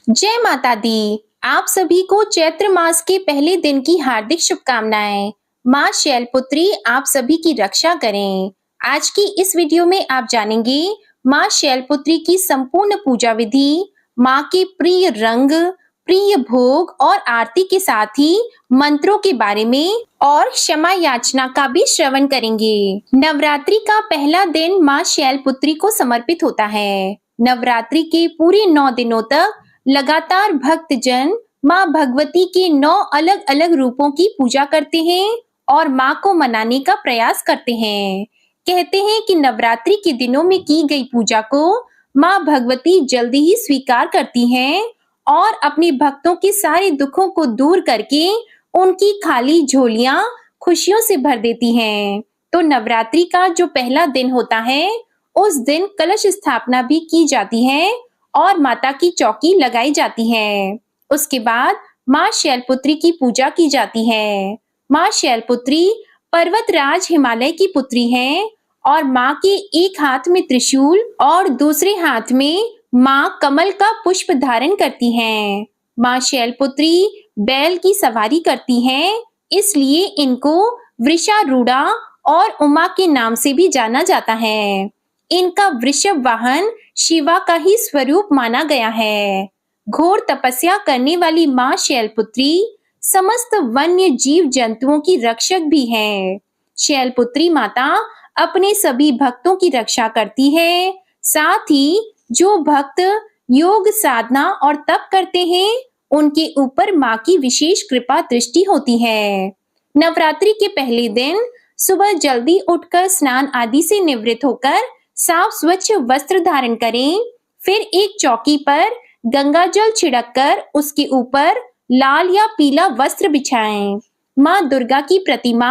जय माता दी। आप सभी को चैत्र मास के पहले दिन की हार्दिक शुभकामनाएं। माँ शैलपुत्री आप सभी की रक्षा करें। आज की इस वीडियो में आप जानेंगे माँ शैलपुत्री की संपूर्ण पूजा विधि, माँ के प्रिय रंग, प्रिय भोग और आरती के साथ ही मंत्रों के बारे में और क्षमा याचना का भी श्रवण करेंगे। नवरात्रि का पहला दिन माँ शैलपुत्री को समर्पित होता है। नवरात्रि के पूरे 9 दिनों तक लगातार भक्तजन माँ भगवती के 9 अलग अलग रूपों की पूजा करते हैं और माँ को मनाने का प्रयास करते हैं। कहते हैं कि नवरात्रि के दिनों में की गई पूजा को माँ भगवती जल्दी ही स्वीकार करती हैं और अपने भक्तों के सारे दुखों को दूर करके उनकी खाली झोलियां खुशियों से भर देती हैं। तो नवरात्रि का जो पहला दिन होता है, उस दिन कलश स्थापना भी की जाती है और माता की चौकी लगाई जाती है। उसके बाद माँ शैलपुत्री की पूजा की जाती है। माँ शैलपुत्री पर्वतराज हिमालय की पुत्री हैं और माँ के एक हाथ में त्रिशूल और दूसरे हाथ में माँ कमल का पुष्प धारण करती हैं। माँ शैलपुत्री बैल की सवारी करती हैं, इसलिए इनको वृषारूढ़ा और उमा के नाम से भी जाना जाता है। इनका वृषभ वाहन शिवा का ही स्वरूप माना गया है। घोर तपस्या करने वाली माँ शैलपुत्री समस्त वन्य जीव जंतुओं की रक्षक भी है। शैलपुत्री माता अपने सभी भक्तों की रक्षा करती है। साथ ही जो भक्त योग साधना और तप करते हैं, उनके ऊपर माँ की विशेष कृपा दृष्टि होती है। नवरात्रि के पहले दिन सुबह जल्दी उठकर स्नान आदि से निवृत्त होकर साफ स्वच्छ वस्त्र धारण करें। फिर एक चौकी पर गंगा जल छिड़ककर उसके ऊपर लाल या पीला वस्त्र बिछाएं। माँ दुर्गा की प्रतिमा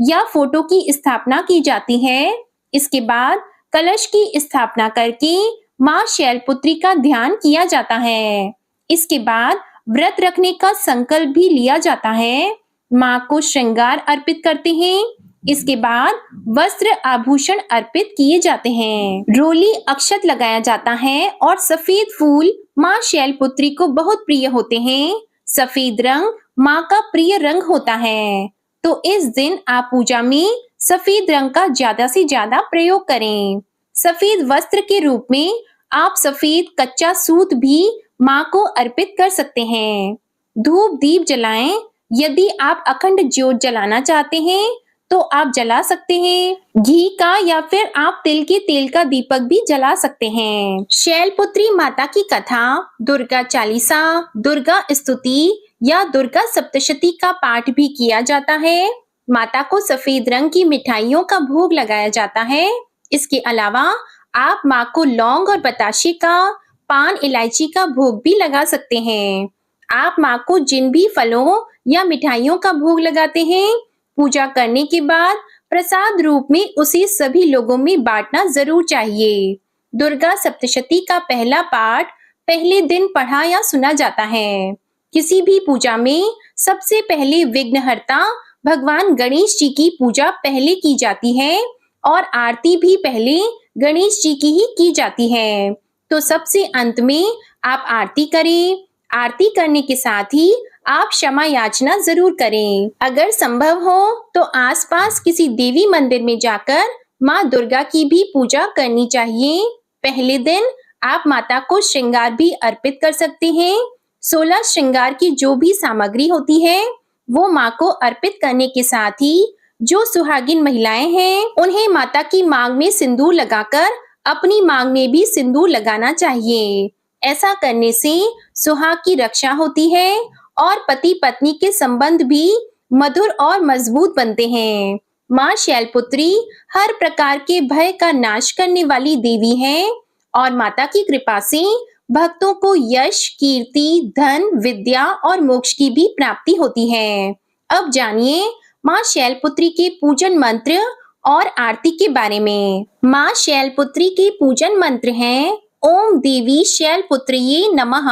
या फोटो की स्थापना की जाती है। इसके बाद कलश की स्थापना करके माँ शैलपुत्री का ध्यान किया जाता है। इसके बाद व्रत रखने का संकल्प भी लिया जाता है। माँ को श्रृंगार अर्पित करते हैं। इसके बाद वस्त्र आभूषण अर्पित किए जाते हैं। रोली अक्षत लगाया जाता है और सफेद फूल माँ शैलपुत्री को बहुत प्रिय होते हैं। सफेद रंग माँ का प्रिय रंग होता है, तो इस दिन आप पूजा में सफेद रंग का ज्यादा से ज्यादा प्रयोग करें। सफेद वस्त्र के रूप में आप सफेद कच्चा सूत भी माँ को अर्पित कर सकते हैं। धूप दीप जलाएं। यदि आप अखंड ज्योत जलाना चाहते हैं तो आप जला सकते हैं। घी का या फिर आप तिल के तेल का दीपक भी जला सकते हैं। शैलपुत्री माता की कथा, दुर्गा चालीसा, दुर्गा स्तुति या दुर्गा सप्तशती का पाठ भी किया जाता है। माता को सफेद रंग की मिठाइयों का भोग लगाया जाता है। इसके अलावा आप माँ को लौंग और बताशे का, पान इलायची का भोग भी लगा सकते हैं। आप माँ को जिन भी फलों या मिठाइयों का भोग लगाते हैं, पूजा करने के बाद प्रसाद रूप में उसे सभी लोगों में बांटना जरूर चाहिए। दुर्गा सप्तशती का पहला पाठ पहले दिन पढ़ा या सुना जाता है। किसी भी पूजा में सबसे पहले विघ्नहर्ता भगवान गणेश जी की पूजा पहले की जाती है और आरती भी पहले गणेश जी की ही की जाती है। तो सबसे अंत में आप आरती करें। आरती करने के साथ ही आप क्षमा याचना जरूर करें। अगर संभव हो तो आसपास किसी देवी मंदिर में जाकर माँ दुर्गा की भी पूजा करनी चाहिए। पहले दिन आप माता को श्रृंगार भी अर्पित कर सकते हैं। 16 श्रृंगार की जो भी सामग्री होती है, वो माँ को अर्पित करने के साथ ही जो सुहागिन महिलाएं हैं, उन्हें माता की मांग में सिंदूर लगाकर अपनी मांग में भी सिंदूर लगाना चाहिए। ऐसा करने से सुहाग की रक्षा होती है और पति पत्नी के संबंध भी मधुर और मजबूत बनते हैं। माँ शैलपुत्री हर प्रकार के भय का नाश करने वाली देवी हैं और माता की कृपा से भक्तों को यश, कीर्ति, धन, विद्या और मोक्ष की भी प्राप्ति होती है। अब जानिए माँ शैलपुत्री के पूजन मंत्र और आरती के बारे में। माँ शैलपुत्री के पूजन मंत्र हैं: ओम देवी शैलपुत्रिये नमः।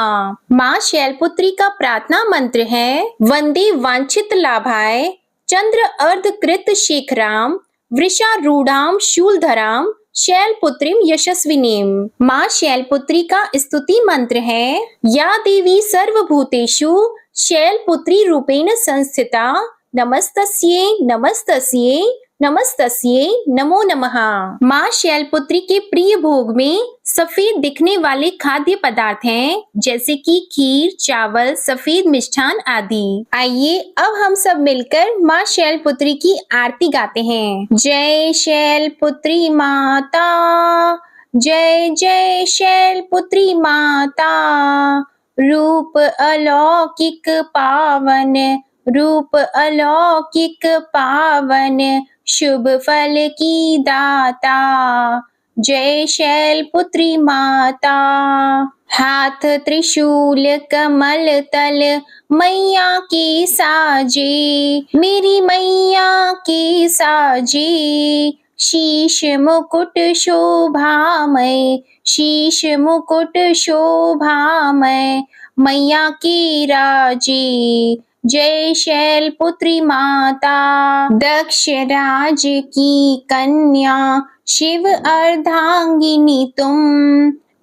माँ शैलपुत्री का प्रार्थना मंत्र है: वंदे वांछित लाभाय चंद्र अर्धकृत शेखराम वृषारूढ़ाम शूलधराम शैलपुत्रीम यशस्विनीम। माँ शैलपुत्री का स्तुति मंत्र है, या देवी सर्वभूतेषु शैलपुत्री रूपेण संस्थिता, नमस्तस्यै नमस्तस्यै नमस्तस्यै नमो नमः। माँ शैलपुत्री के प्रिय भोग में सफेद दिखने वाले खाद्य पदार्थ हैं, जैसे कि खीर, चावल, सफेद मिष्ठान आदि। आइए अब हम सब मिलकर माँ शैलपुत्री की आरती गाते हैं। जय शैलपुत्री माता, जय जय शैलपुत्री माता, रूप अलौकिक पावन, रूप अलौकिक पावन, शुभ फल की दाता, जय शैलपुत्री माता। हाथ त्रिशूल कमल तल मैया के साजे, मेरी मैया के साजे, शीश मुकुट शोभामय, शीश मुकुट शोभामय, मैया के राजे, जय शैलपुत्री माता। दक्ष राज की कन्या शिव अर्धांगिनी तुम,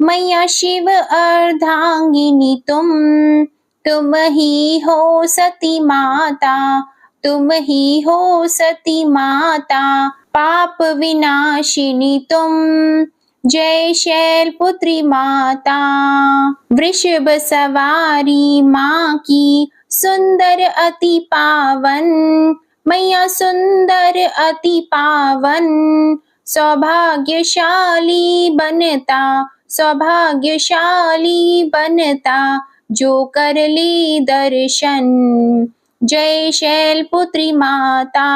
मैया शिव अर्धांगिनी तुम ही हो सती माता, तुम ही हो सती माता, पाप विनाशिनी तुम, जय शैलपुत्री माता। वृषभ सवारी माँ की सुंदर अति पावन, मैया सुंदर अति पावन, सौभाग्यशाली बनता, सौभाग्यशाली बनता, जो कर ले दर्शन, जय शैलपुत्री माता।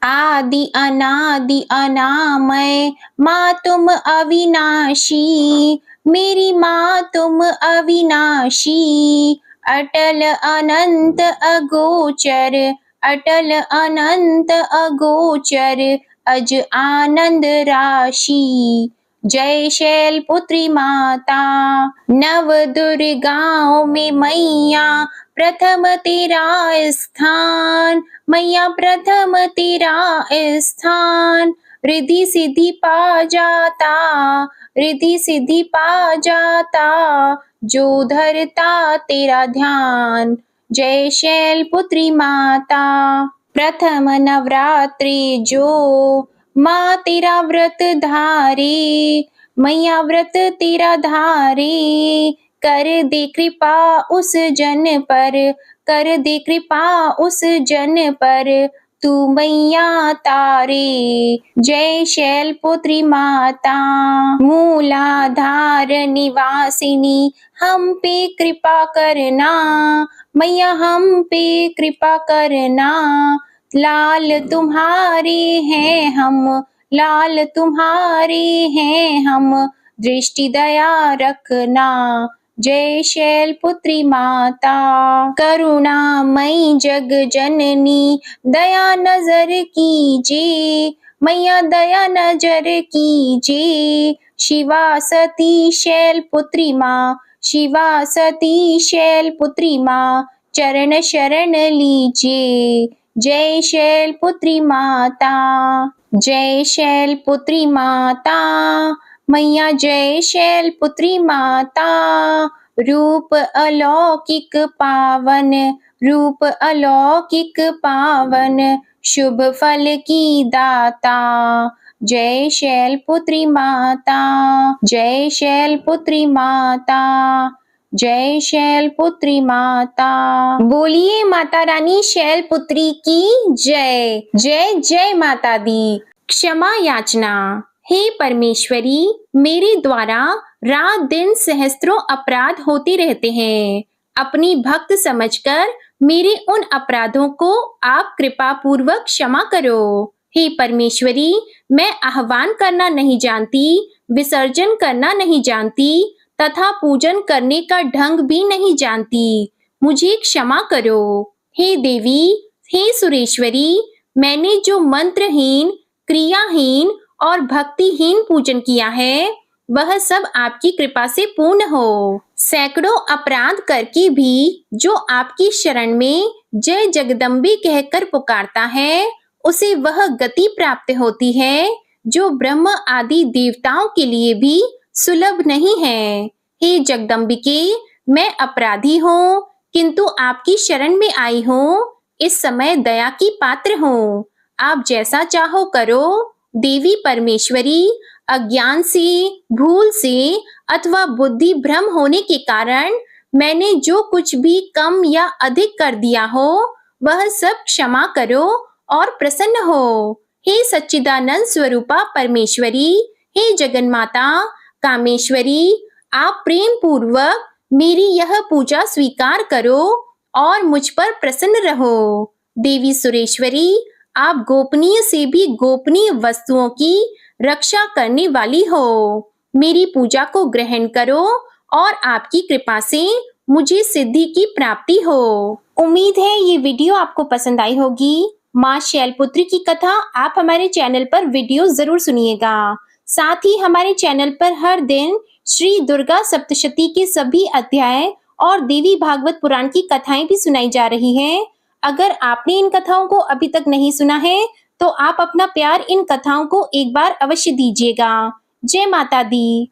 आदि अनादि अनामय माँ तुम अविनाशी, मेरी माँ तुम अविनाशी, अटल अनंत अगोचर, अटल अनंत अगोचर, अज आनंद राशि, जय शैलपुत्री माता। नव दुर्गाओं में मैया प्रथम तेरा स्थान, मैया प्रथम तेरा स्थान, रिद्धि सिद्धि पा जाता, रिद्धि सिद्धि पा जाता, जो धरता तेरा ध्यान, जय शैलपुत्री माता। प्रथम नवरात्रि जो माँ तेरा व्रत धारे, मैया व्रत तेरा धारे, कर दे कृपा उस जन पर, कर दे कृपा उस जन पर, तू मैया तारे, जय शैलपुत्री माता। मूलाधार निवासिनी हम पे कृपा करना, मैया हम पे कृपा करना, लाल तुम्हारे हैं हम, लाल तुम्हारे हैं हम, दृष्टि दया रखना, जय शैलपुत्री माता। करुणामयी जग जननी दया नजर कीजिए, मैया दया नजर कीजिए, शिवा सती शैलपुत्री माँ, शिवा सती शैलपुत्री माँ, चरण शरण लीजिए, जय शैलपुत्री माता, जय शैलपुत्री माता, मैया जय शैलपुत्री माता। रूप अलौकिक पावन, रूप अलौकिक पावन, शुभ फल की दाता, जय शैलपुत्री माता, जय शैलपुत्री माता, जय शैलपुत्री माता। बोलिए माता रानी शैलपुत्री की जय। जय जय माता दी। क्षमा याचना। हे परमेश्वरी, मेरे द्वारा रात दिन सहस्त्रों अपराध होते रहते हैं। अपनी भक्त समझकर मेरे उन अपराधों को आप कृपा पूर्वक क्षमा करो। हे परमेश्वरी, मैं आह्वान करना नहीं जानती, विसर्जन करना नहीं जानती तथा पूजन करने का ढंग भी नहीं जानती। मुझे क्षमा करो। हे देवी, हे सुरेश्वरी, मैंने जो मंत्रहीन, क्रियाहीन और भक्तिहीन पूजन किया है, वह सब आपकी कृपा से पूर्ण हो। सैकड़ों अपराध करके भी जो आपकी शरण में जय जगदम्बे कहकर पुकारता है, उसे वह गति प्राप्त होती है जो ब्रह्म आदि देवताओं के लिए भी सुलभ नहीं है। हे जगदम्बिके, मैं अपराधी हूँ, किंतु आपकी शरण में आई हूँ। इस समय दया की पात्र हूँ। आप जैसा चाहो करो। देवी परमेश्वरी, अज्ञान से, भूल से अथवा बुद्धि भ्रम होने के कारण मैंने जो कुछ भी कम या अधिक कर दिया हो, वह सब क्षमा करो और प्रसन्न हो। हे सच्चिदानंद स्वरूपा परमेश्वरी, हे जगन्माता कामेश्वरी, आप प्रेम पूर्वक मेरी यह पूजा स्वीकार करो और मुझ पर प्रसन्न रहो। देवी सुरेश्वरी, आप गोपनीय से भी गोपनीय वस्तुओं की रक्षा करने वाली हो। मेरी पूजा को ग्रहण करो और आपकी कृपा से मुझे सिद्धि की प्राप्ति हो। उम्मीद है ये वीडियो आपको पसंद आई होगी। माँ शैलपुत्री की कथा आप हमारे चैनल पर वीडियो जरूर सुनिएगा। साथ ही हमारे चैनल पर हर दिन श्री दुर्गा सप्तशती के सभी अध्याय और देवी भागवत पुराण की कथाएं भी सुनाई जा रही हैं। अगर आपने इन कथाओं को अभी तक नहीं सुना है तो आप अपना प्यार इन कथाओं को एक बार अवश्य दीजिएगा। जय माता दी।